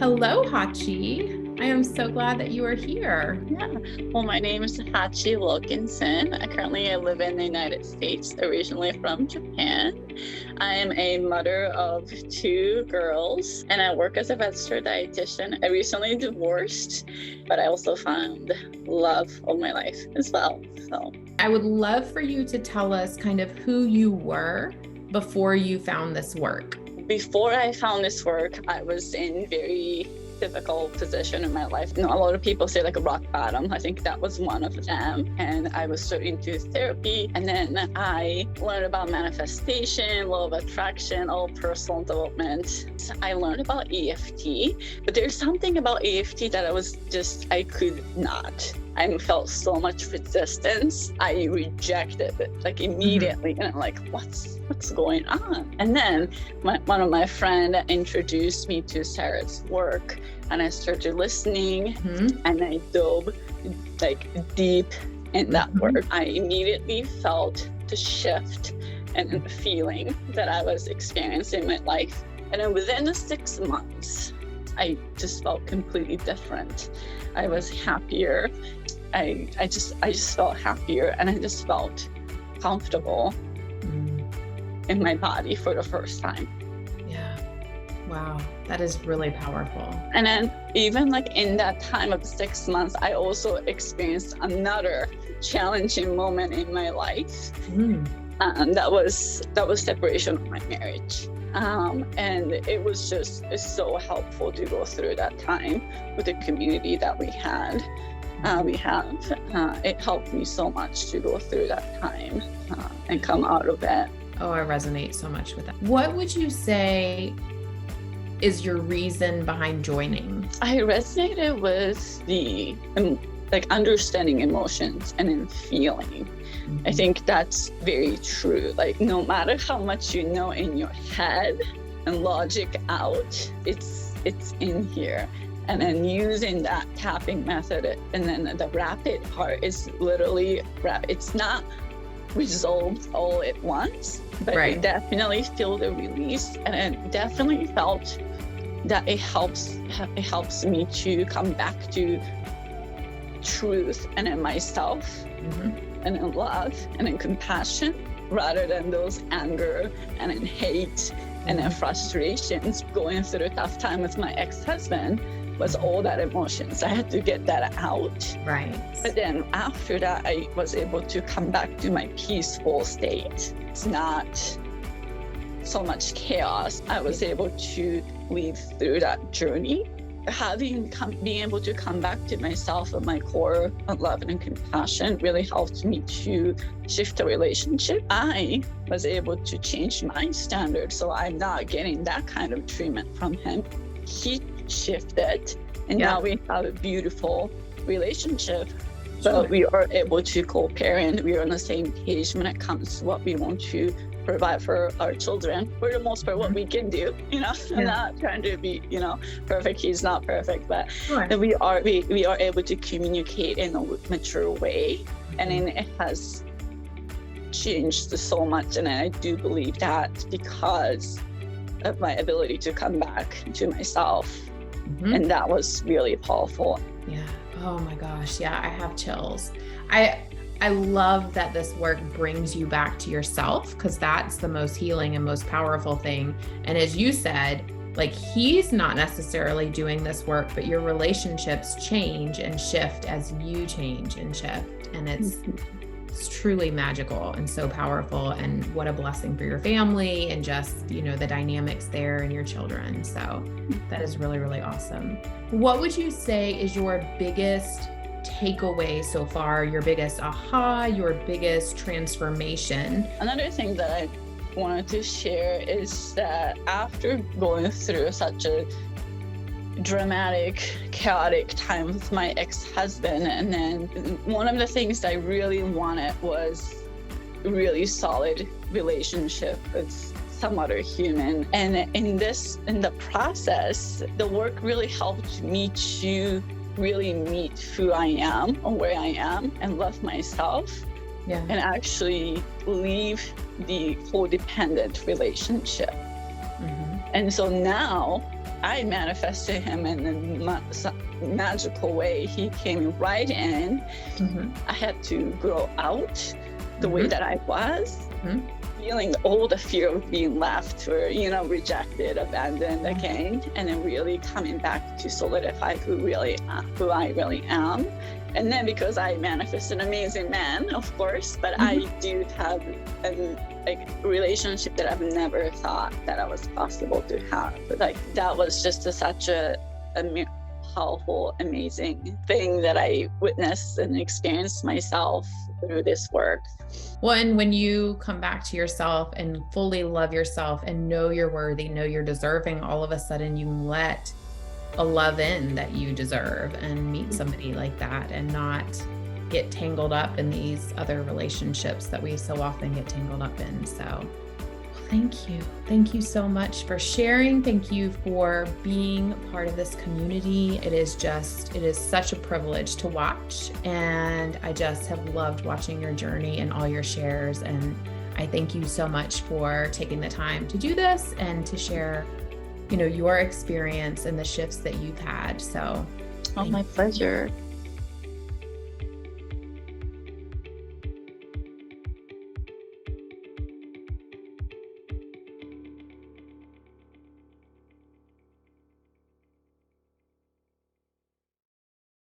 Hello, Hachi. I am so glad that you are here. Yeah. Well, my name is Hachi Wilkinson. I live in the United States, originally from Japan. I am a mother of 2 girls, and I work as a registered dietitian. I recently divorced, but I also found love of my life as well. So I would love for you to tell us kind of who you were before you found this work. before I found this work, I was in very difficult position in my life. A lot of people say like a rock bottom. I think that was one of them. And I was so into therapy. And then I learned about manifestation, law of attraction, all personal development. So I learned about EFT, but there's something about EFT that I could not. I felt so much resistance. I rejected it like immediately. And I'm like, what's going on? And then one of my friends introduced me to Sarah's work, and I started listening, and I dove like deep in that work. I immediately felt the shift and the feeling that I was experiencing in my life. And then within the 6 months, I just felt completely different. I was happier. I just felt happier, and I just felt comfortable in my body for the first time. Yeah. Wow. That is really powerful. And then even like in that time of 6 months, I also experienced another challenging moment in my life. And that was separation of my marriage. And it was just so helpful to go through that time with the community that we have. It helped me so much to go through that time and come out of it. Oh, I resonate so much with that. What would you say is your reason behind joining? I resonated with the understanding emotions and then feeling. I think that's very true. Like no matter how much you know in your head and logic out, it's in here. And then using that tapping method, and then the rapid part is literally rapid. It's not resolved all at once, but I definitely feel the release, and I definitely felt that it helps me to come back to truth and in myself, and in love and in compassion, rather than those anger and in hate and in frustrations. Going through a tough time with my ex-husband was all that emotions. I had to get that out. Right. But then after that, I was able to come back to my peaceful state. It's not so much chaos. I was able to lead through that journey. Being able to come back to myself and my core of love and compassion really helped me to shift the relationship. I was able to change my standards, so I'm not getting that kind of treatment from him. He shifted, and now we have a beautiful relationship. But we are able to co-parent. We are on the same page when it comes to what we want to provide for our children. For the most part, what we can do, I'm not trying to be, perfect. He's not perfect, but we are able to communicate in a mature way, and then it has changed so much. And I do believe that because of my ability to come back to myself, and that was really powerful. Yeah. Oh my gosh. Yeah, I have chills. I love that this work brings you back to yourself, because that's the most healing and most powerful thing. And as you said, like he's not necessarily doing this work, but your relationships change and shift as you change and shift. And it's truly magical and so powerful, and what a blessing for your family and just, the dynamics there and your children. So that is really, really awesome. What would you say is your biggest takeaway so far, your biggest aha, your biggest transformation? Another thing that I wanted to share is that after going through such a dramatic, chaotic time with my ex-husband, and then one of the things I really wanted was a really solid relationship with some other human. And in the process, the work really helped me to really meet who I am and where I am and love myself, and actually leave the codependent relationship. And so now I manifested him in a magical way. He came right in. I had to grow out the way that I was, feeling all the fear of being left or, rejected, abandoned again, and then really coming back to solidify who I really am. And then because I manifest an amazing man, of course, but I do have a relationship that I've never thought that I was possible to have. Like that was just such a powerful, amazing thing that I witnessed and experienced myself through this work. Well, and when you come back to yourself and fully love yourself and know you're worthy, know you're deserving, all of a sudden you let a love in that you deserve and meet somebody like that and not get tangled up in these other relationships that we so often get tangled up in. So thank you. Thank you so much for sharing. Thank you for being part of this community. It is such a privilege to watch. And I just have loved watching your journey and all your shares. And I thank you so much for taking the time to do this and to share, your experience and the shifts that you've had. So my pleasure.